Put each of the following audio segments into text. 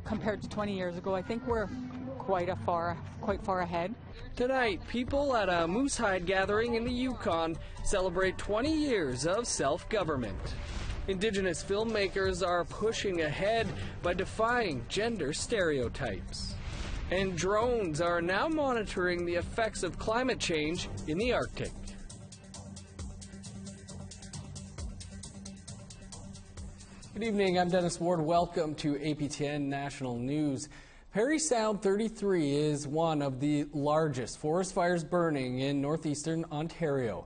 compared to 20 years ago. I think we're quite far ahead. Tonight, people at a Moosehide Gathering in the Yukon celebrate 20 years of self-government. Indigenous filmmakers are pushing ahead by defying gender stereotypes. And drones are now monitoring the effects of climate change in the Arctic. Good evening, I'm Dennis Ward. Welcome to APTN National News. Parry Sound 33 is one of the largest forest fires burning in northeastern Ontario.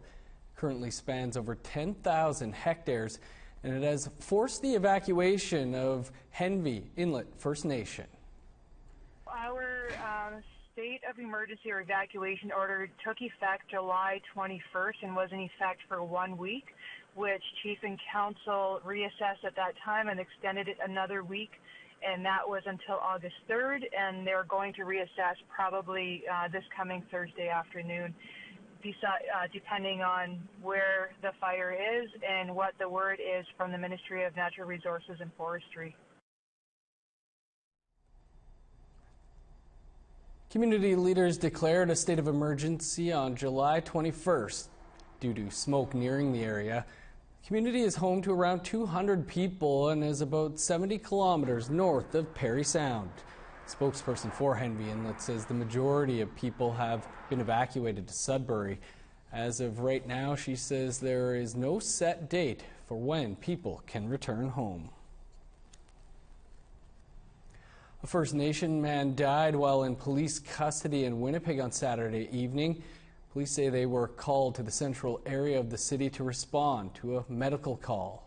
It currently spans over 10,000 hectares, and it has forced the evacuation of Henvey Inlet First Nation. Our state of emergency or evacuation order took effect July 21st and was in effect for 1 week, which Chief and Council reassessed at that time and extended it another week, and that was until August 3rd, and they're going to reassess probably this coming Thursday afternoon, depending on where the fire is and what the word is from the Ministry of Natural Resources and Forestry. Community leaders declared a state of emergency on July 21st due to smoke nearing the area. The community is home to around 200 people and is about 70 kilometers north of Parry Sound. Spokesperson for Henvey Inlet says the majority of people have been evacuated to Sudbury. As of right now, she says there is no set date for when people can return home. A First Nation man died while in police custody in Winnipeg on Saturday evening. Police say they were called to the central area of the city to respond to a medical call.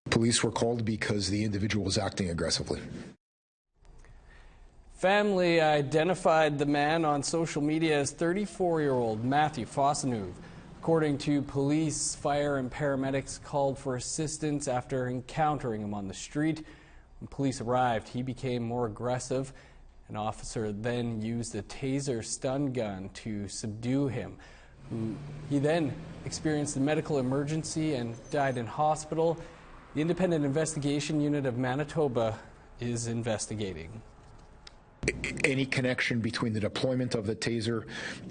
Police were called because the individual was acting aggressively. Family identified the man on social media as 34-year-old Matthew Fosseneuve. According to police, fire and paramedics called for assistance after encountering him on the street. When police arrived, he became more aggressive. An officer then used a taser stun gun to subdue him. He then experienced a medical emergency and died in hospital. The Independent Investigation Unit of Manitoba is investigating. Any connection between the deployment of the taser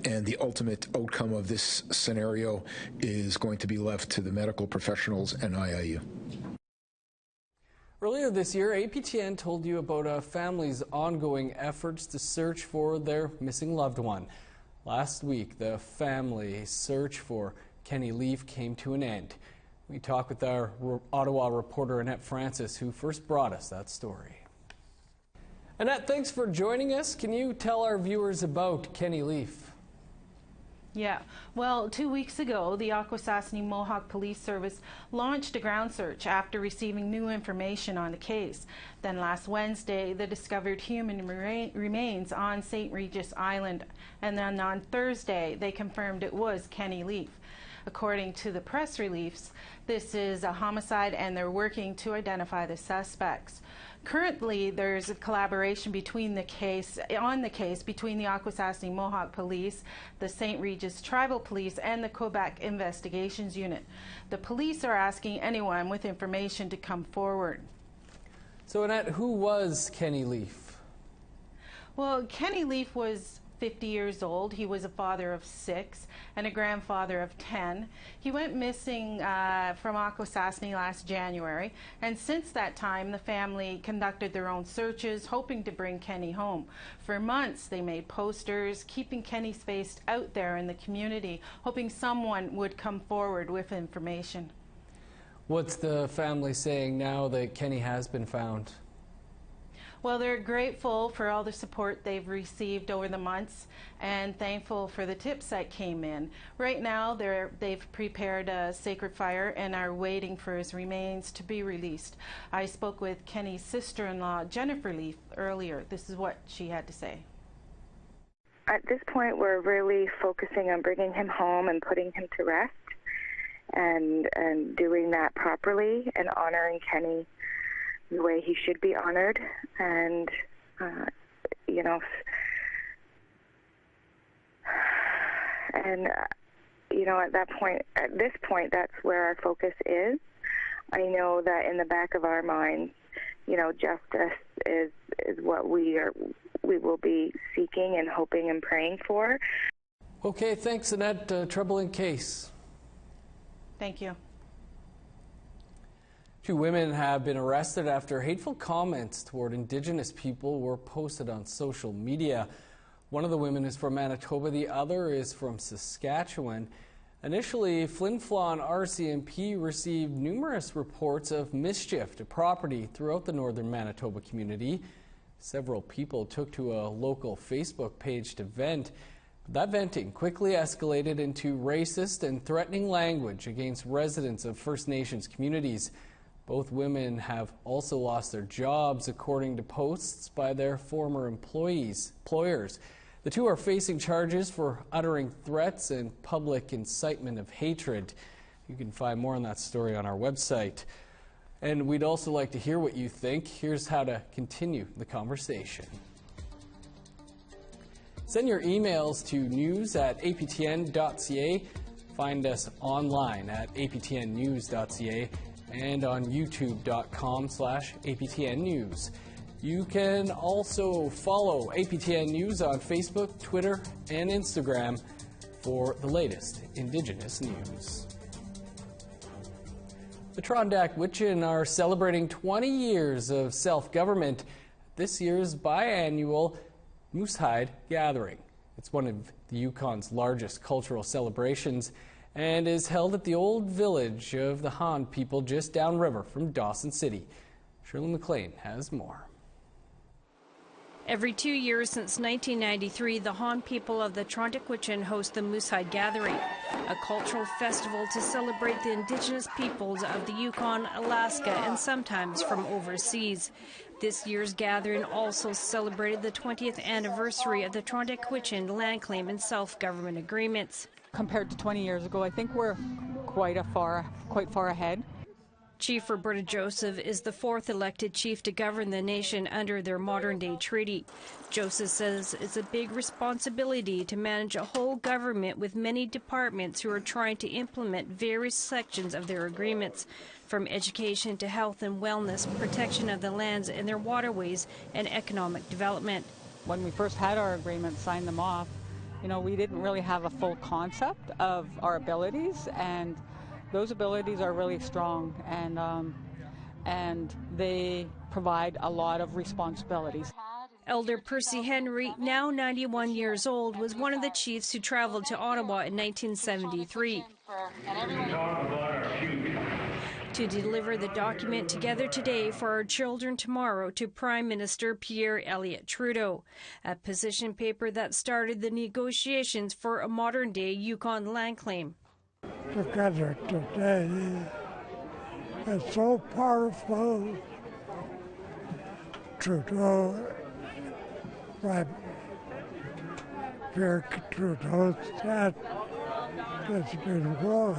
and the ultimate outcome of this scenario is going to be left to the medical professionals and IIU. Earlier this year, APTN told you about a family's ongoing efforts to search for their missing loved one. Last week, the family's search for Kenny Leaf came to an end. We talked with our Ottawa reporter Annette Francis, who first brought us that story. Annette, thanks for joining us. Can you tell our viewers about Kenny Leaf? Yeah, well, 2 weeks ago, the Akwesasne Mohawk Police Service launched a ground search after receiving new information on the case. Then last Wednesday, they discovered human remains on St. Regis Island. And then on Thursday, they confirmed it was Kenny Leaf. According to the press release, this is a homicide and they're working to identify the suspects. Currently, there's a collaboration between the case between the Akwesasne Mohawk Police, the St. Regis Tribal Police, and the Quebec Investigations Unit. The police are asking anyone with information to come forward. So, Annette, who was Kenny Leaf? Well, Kenny Leaf was 50 years old. He was a father of 6 and a grandfather of 10. He went missing from Akwesasne last January, and since that time the family conducted their own searches, hoping to bring Kenny home. For months they made posters, keeping Kenny's face out there in the community, hoping someone would come forward with information. What's the family saying now that Kenny has been found? Well, they're grateful for all the support they've received over the months and thankful for the tips that came in. Right now, they've prepared a sacred fire and are waiting for his remains to be released. I spoke with Kenny's sister-in-law, Jennifer Leaf, earlier. This is what she had to say. At this point, we're really focusing on bringing him home and putting him to rest and doing that properly and honoring Kenny the way he should be honored, and at this point, that's where our focus is. I know that in the back of our minds, justice is what we will be seeking and hoping and praying for. Okay, thanks, Annette. Troubling case. Thank you. 2 women have been arrested after hateful comments toward Indigenous people were posted on social media. One of the women is from Manitoba, the other is from Saskatchewan. Initially, Flin Flon RCMP received numerous reports of mischief to property throughout the northern Manitoba community. Several people took to a local Facebook page to vent. That venting quickly escalated into racist and threatening language against residents of First Nations communities. Both women have also lost their jobs, according to posts by their former employers. The 2 are facing charges for uttering threats and public incitement of hatred. You can find more on that story on our website. And we'd also like to hear what you think. Here's how to continue the conversation. Send your emails to news@aptn.ca. Find us online at aptnnews.ca and on youtube.com/APTN News. You can also follow APTN News on Facebook, Twitter, and Instagram for the latest Indigenous news. The Trondak-Witchin are celebrating 20 years of self-government at this year's biannual Moosehide Gathering. It's one of the Yukon's largest cultural celebrations and is held at the old village of the Han people just downriver from Dawson City. Shirley McLean has more. Every 2 years since 1993, the Han people of the Trondak-Witchin host the Moosehide Gathering, a cultural festival to celebrate the Indigenous peoples of the Yukon, Alaska, and sometimes from overseas. This year's gathering also celebrated the 20th anniversary of the Trondak-Witchin land claim and self-government agreements. Compared to 20 years ago, I think we're quite far ahead. Chief Roberta Joseph is the 4th elected chief to govern the nation under their modern-day treaty. Joseph says it's a big responsibility to manage a whole government with many departments who are trying to implement various sections of their agreements, from education to health and wellness, protection of the lands and their waterways, and economic development. When we first had our agreement, signed them off, we didn't really have a full concept of our abilities, and those abilities are really strong, and they provide a lot of responsibilities. Elder Percy Henry, now 91 years old, was one of the chiefs who traveled to Ottawa in 1973 to deliver the document Together Today for Our Children Tomorrow to Prime Minister Pierre Elliott Trudeau, a position paper that started the negotiations for a modern-day Yukon land claim. Together Today is so powerful. Trudeau, Pierre Trudeau said there's been war.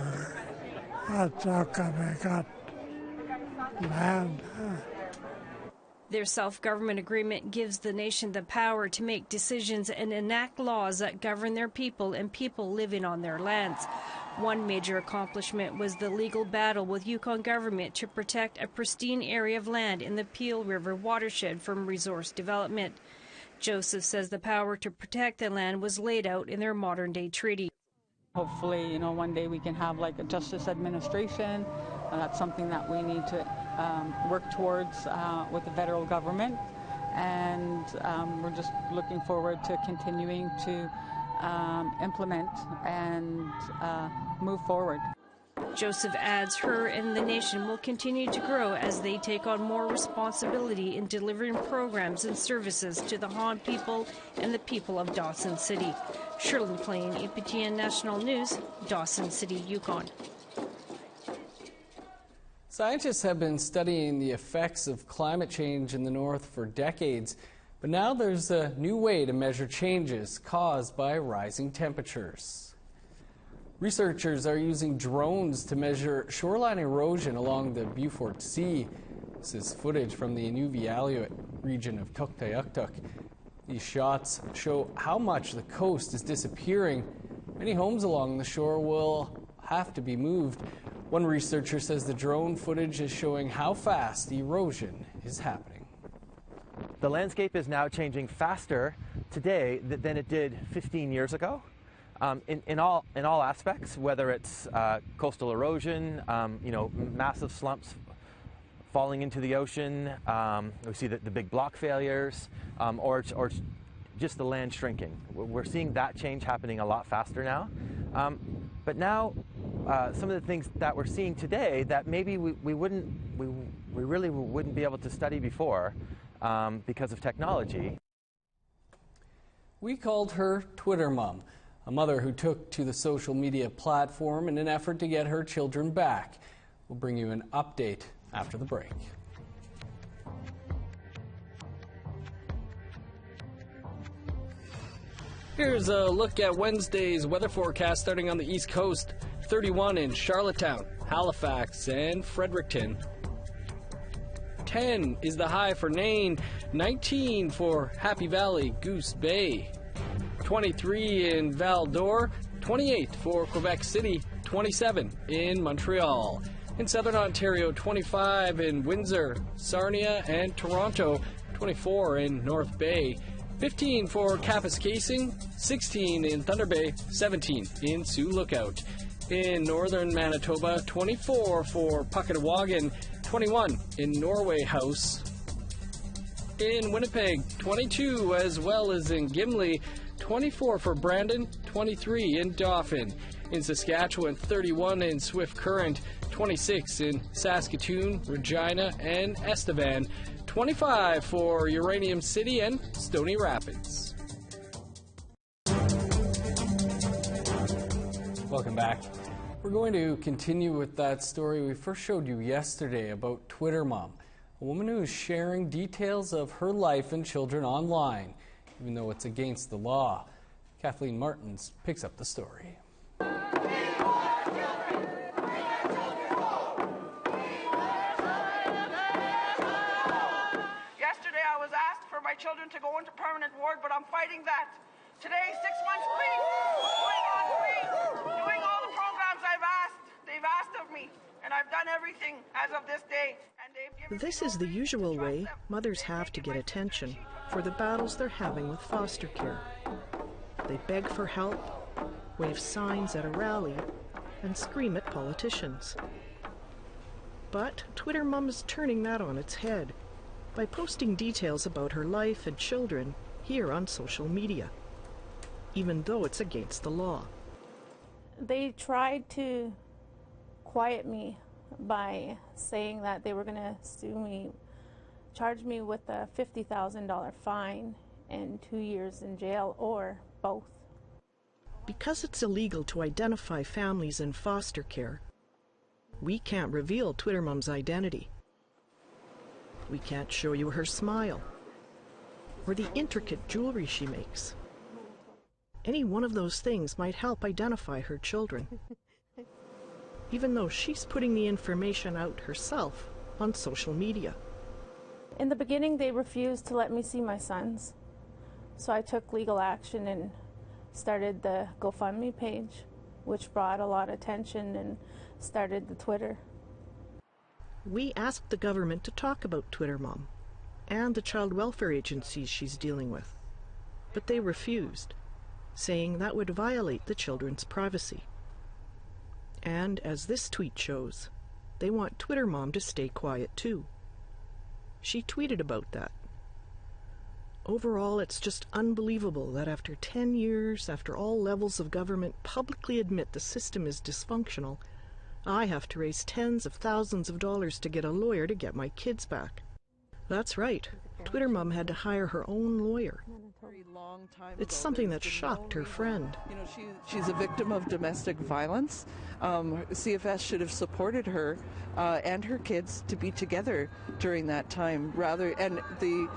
That's how come I got land. Their self-government agreement gives the nation the power to make decisions and enact laws that govern their people and people living on their lands. One major accomplishment was the legal battle with Yukon government to protect a pristine area of land in the Peel River watershed from resource development. Joseph says the power to protect the land was laid out in their modern-day treaty. Hopefully, one day we can have like a justice administration. That's something that we need to work towards with the federal government, and we're just looking forward to continuing to implement and move forward. Joseph adds her and the nation will continue to grow as they take on more responsibility in delivering programs and services to the Han people and the people of Dawson City. Shirley McLean, APTN National News, Dawson City, Yukon. Scientists have been studying the effects of climate change in the north for decades, but now there's a new way to measure changes caused by rising temperatures. Researchers are using drones to measure shoreline erosion along the Beaufort Sea. This is footage from the Inuvialuit region of Tuktoyaktuk. These shots show how much the coast is disappearing. Many homes along the shore will have to be moved. One researcher says the drone footage is showing how fast erosion is happening. The landscape is now changing faster today than it did 15 years ago. In all aspects, whether it's coastal erosion, massive slumps falling into the ocean, we see the big block failures, or just the land shrinking. We're seeing that change happening a lot faster now. But now, some of the things that we're seeing today that maybe we really wouldn't be able to study before because of technology. We called her Twitter Mom, a mother who took to the social media platform in an effort to get her children back. We'll bring you an update after the break. Here's a look at Wednesday's weather forecast starting on the East Coast. 31 in Charlottetown, Halifax, and Fredericton. 10 is the high for Nain, 19 for Happy Valley, Goose Bay. 23 in Val d'Or, 28 for Quebec City, 27 in Montreal. In Southern Ontario, 25 in Windsor, Sarnia, and Toronto, 24 in North Bay. 15 for Kapuskasing, 16 in Thunder Bay, 17 in Sioux Lookout. In northern Manitoba, 24 for Puckatawagan, 21 in Norway House. In Winnipeg, 22 as well as in Gimli, 24 for Brandon, 23 in Dauphin. In Saskatchewan, 31 in Swift Current, 26 in Saskatoon, Regina, and Estevan, 25 for Uranium City and Stony Rapids. Welcome back. We're going to continue with that story we first showed you yesterday about Twitter Mom, a woman who is sharing details of her life and children online, even though it's against the law. Kathleen Martins picks up the story. Yesterday I was asked for my children to go into permanent ward, but I'm fighting that. Today, 6 months free, going on free, doing all the programs they've asked of me, and I've done everything as of this day. And they've given This is the usual way mothers have to get attention for the battles they're having with foster care. They beg for help, wave signs at a rally, and scream at politicians. But Twitter Mom is turning that on its head by posting details about her life and children here on social media, even though it's against the law. They tried to quiet me by saying that they were going to sue me, charge me with a $50,000 fine and 2 years in jail, or both. Because it's illegal to identify families in foster care, we can't reveal Twitter Mom's identity. We can't show you her smile or the intricate jewelry she makes. Any one of those things might help identify her children, even though she's putting the information out herself on social media. In the beginning, they refused to let me see my sons, so I took legal action and started the GoFundMe page, which brought a lot of attention, and started the Twitter. We asked the government to talk about Twitter Mom and the child welfare agencies she's dealing with, but they refused, saying that would violate the children's privacy. And as this tweet shows, they want Twitter Mom to stay quiet too. She tweeted about that. Overall, it's just unbelievable that after 10 years, after all levels of government publicly admit the system is dysfunctional, I have to raise tens of thousands of dollars to get a lawyer to get my kids back. That's right. Twitter Mom had to hire her own lawyer. It's something that shocked her friend. You know, she's a victim of domestic violence. CFS should have supported her and her kids to be together during that time, and the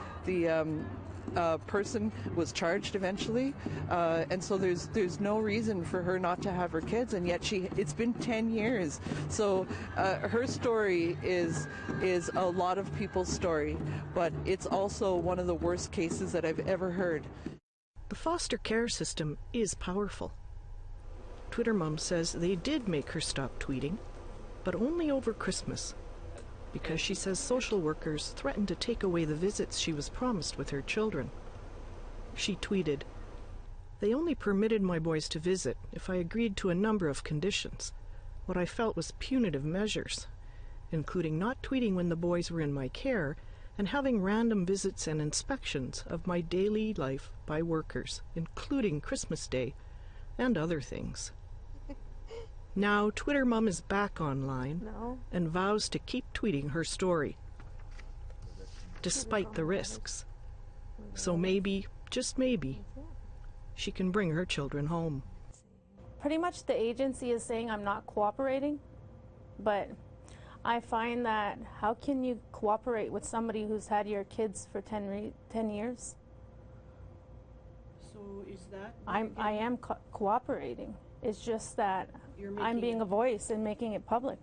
person was charged eventually, and so there's no reason for her not to have her kids, and yet it's been 10 years. So her story is a lot of people's story, but it's also one of the worst cases that I've ever heard. The foster care system is powerful. Twitter Mom says they did make her stop tweeting, but only over Christmas, because she says social workers threatened to take away the visits she was promised with her children. She tweeted, "They only permitted my boys to visit if I agreed to a number of conditions, what I felt was punitive measures, including not tweeting when the boys were in my care and having random visits and inspections of my daily life by workers, including Christmas Day and other things." Now, Twitter Mom is back online and vows to keep tweeting her story, despite the risks. So maybe, just maybe, she can bring her children home. Pretty much the agency is saying I'm not cooperating, but I find that how can you cooperate with somebody who's had your kids for 10 years? So is that... I am cooperating. It's just that I'm being a voice and making it public.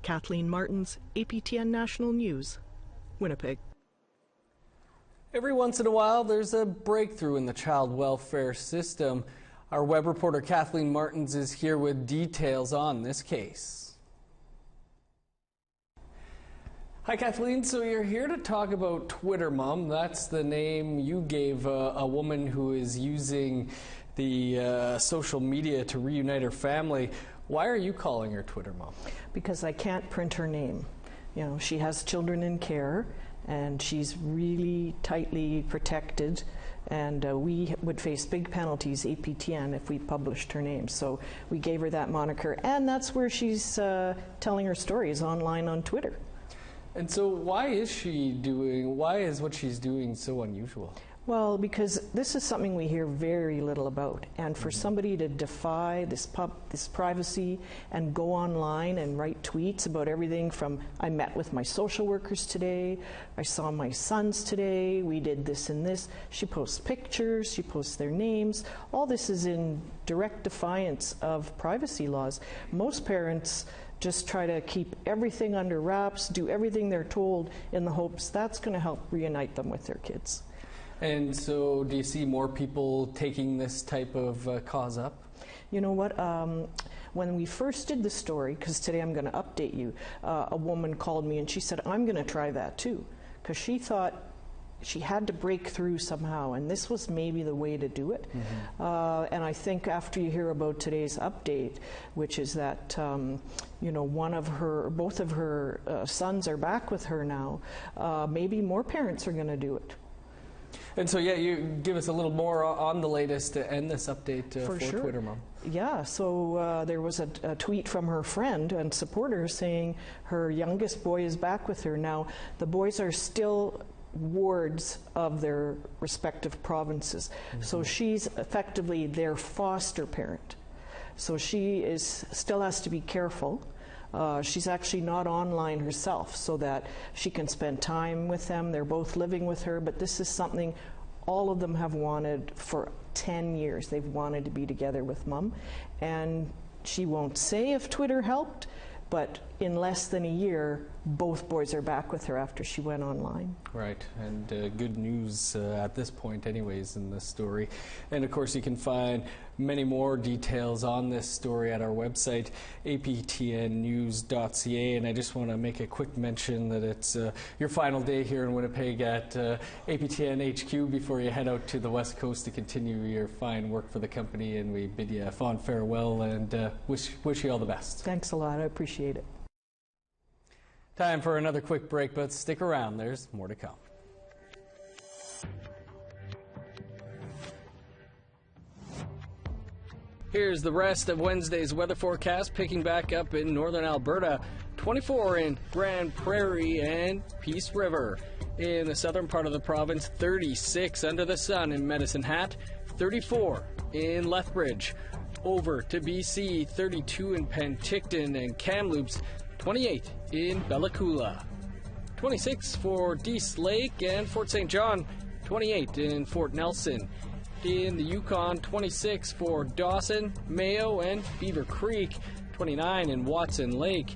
Kathleen Martins, APTN National News, Winnipeg. Every once in a while, there's a breakthrough in the child welfare system. Our web reporter Kathleen Martins is here with details on this case. Hi Kathleen, so you're here to talk about Twitter Mom. That's the name you gave a woman who is using the social media to reunite her family. Why are you calling her Twitter Mom? Because I can't print her name. You know, she has children in care and she's really tightly protected, and we would face big penalties, APTN, if we published her name. So we gave her that moniker, and that's where she's telling her stories online on Twitter. And so why is what she's doing so unusual? Well, because this is something we hear very little about, and for somebody to defy this privacy and go online and write tweets about everything from, I met with my social workers today, I saw my sons today, we did this and this. She posts pictures, she posts their names. All this is in direct defiance of privacy laws. Most parents just try to keep everything under wraps, do everything they're told in the hopes that's going to help reunite them with their kids. And so do you see more people taking this type of cause up? You know what? When we first did the story, because today I'm going to update you, a woman called me and she said, I'm going to try that too, because she thought she had to break through somehow, and this was maybe the way to do it. Mm-hmm. And I think after you hear about today's update, which is that you know, both of her sons are back with her now, maybe more parents are going to do it. And so, yeah, you give us a little more on the latest and this update for sure. Twitter Mom. Yeah, so there was a tweet from her friend and supporter saying her youngest boy is back with her. Now, the boys are still wards of their respective provinces. Mm-hmm. So she's effectively their foster parent. So she still has to be careful. She's actually not online herself so that she can spend time with them. They're both living with her, but this is something all of them have wanted for 10 years. They've wanted to be together with Mom. And she won't say if Twitter helped, but in less than a year, both boys are back with her after she went online. Right, and good news at this point anyways in this story. And of course you can find many more details on this story at our website, aptnnews.ca. And I just want to make a quick mention that it's your final day here in Winnipeg at APTN HQ before you head out to the West Coast to continue your fine work for the company. And we bid you a fond farewell and wish you all the best. Thanks a lot, I appreciate it. Time for another quick break, but stick around, there's more to come. Here's the rest of Wednesday's weather forecast, picking back up in northern Alberta. 24 in Grand Prairie and Peace River. In the southern part of the province, 36 under the sun in Medicine Hat, 34 in Lethbridge. Over to BC, 32 in Penticton and Kamloops, 28 in Bella Coola. 26 for Dease Lake and Fort St. John, 28 in Fort Nelson. In the Yukon, 26 for Dawson, Mayo, and Beaver Creek, 29 in Watson Lake.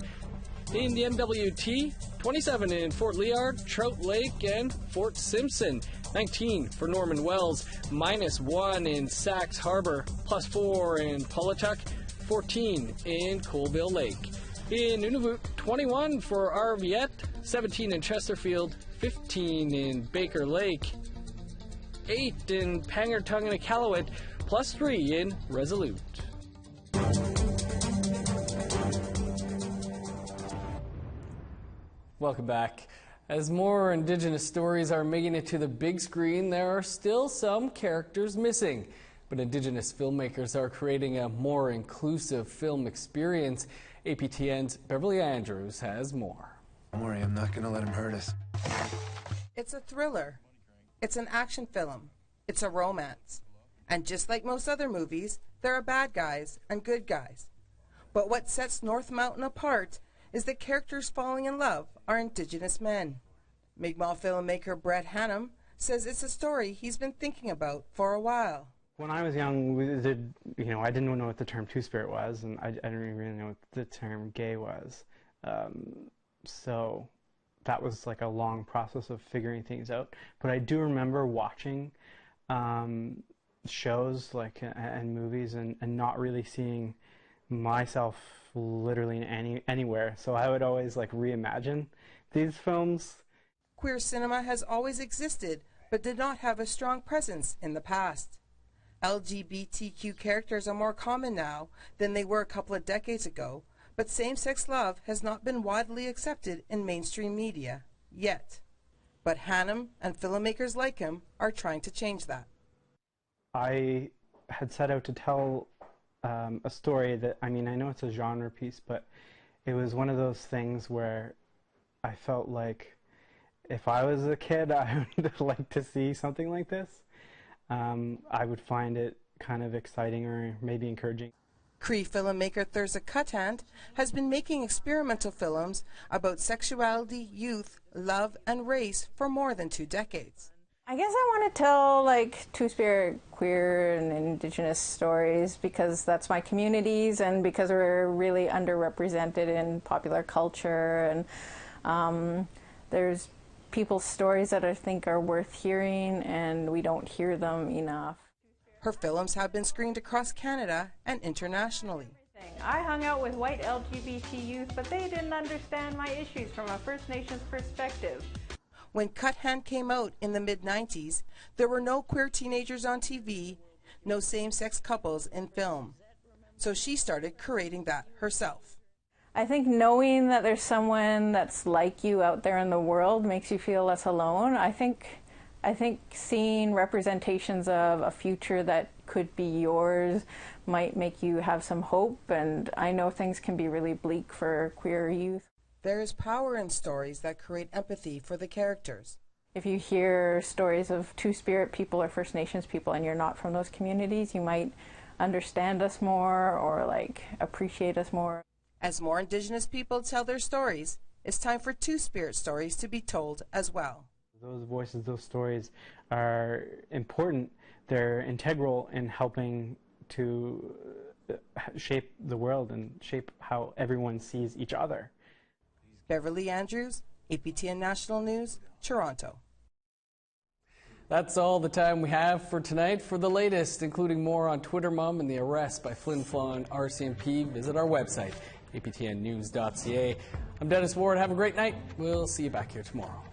In the NWT, 27 in Fort Liard, Trout Lake, and Fort Simpson. 19 for Norman Wells, -1 in Sax Harbor, +4 in Pawlatuck, 14 in Colville Lake. In Nunavut, 21 for Arviat, 17 in Chesterfield, 15 in Baker Lake, 8 in Pangertung and Iqaluit, plus 3 in Resolute. Welcome back. As more Indigenous stories are making it to the big screen, there are still some characters missing. But Indigenous filmmakers are creating a more inclusive film experience. APTN's Beverly Andrews has more. Don't worry, I'm not going to let him hurt us. It's a thriller. It's an action film. It's a romance. And just like most other movies, there are bad guys and good guys. But what sets North Mountain apart is that characters falling in love are Indigenous men. Mi'kmaq filmmaker Brett Hannum says it's a story he's been thinking about for a while. When I was young, I didn't know what the term Two-Spirit was, and I didn't really know what the term gay was. So that was like a long process of figuring things out. But I do remember watching shows and movies and not really seeing myself literally anywhere. So I would always reimagine these films. Queer cinema has always existed, but did not have a strong presence in the past. LGBTQ characters are more common now than they were a couple of decades ago, but same-sex love has not been widely accepted in mainstream media yet. But Hannum and filmmakers like him are trying to change that. I had set out to tell a story that, I know it's a genre piece, but it was one of those things where I felt like if I was a kid, I would like to see something like this. I would find it kind of exciting or maybe encouraging. Cree filmmaker Thurza Cuthand has been making experimental films about sexuality, youth, love, and race for more than 2 decades. I guess I want to tell Two-Spirit, queer, and Indigenous stories because that's my communities and because we're really underrepresented in popular culture, and there's people's stories that I think are worth hearing and we don't hear them enough. Her films have been screened across Canada and internationally. I hung out with white LGBT youth, but they didn't understand my issues from a First Nations perspective. When Cuthand came out in the mid-90s, there were no queer teenagers on TV, no same-sex couples in film. So she started creating that herself. I think knowing that there's someone that's like you out there in the world makes you feel less alone. I think seeing representations of a future that could be yours might make you have some hope, and I know things can be really bleak for queer youth. There is power in stories that create empathy for the characters. If you hear stories of Two-Spirit people or First Nations people and you're not from those communities, you might understand us more or appreciate us more. As more Indigenous people tell their stories, it's time for Two-Spirit stories to be told as well. Those voices, those stories are important. They're integral in helping to shape the world and shape how everyone sees each other. Beverly Andrews, APTN National News, Toronto. That's all the time we have for tonight. For the latest, including more on Twitter Mom and the arrest by Flin Flon RCMP, visit our website, aptnnews.ca. I'm Dennis Ward. Have a great night. We'll see you back here tomorrow.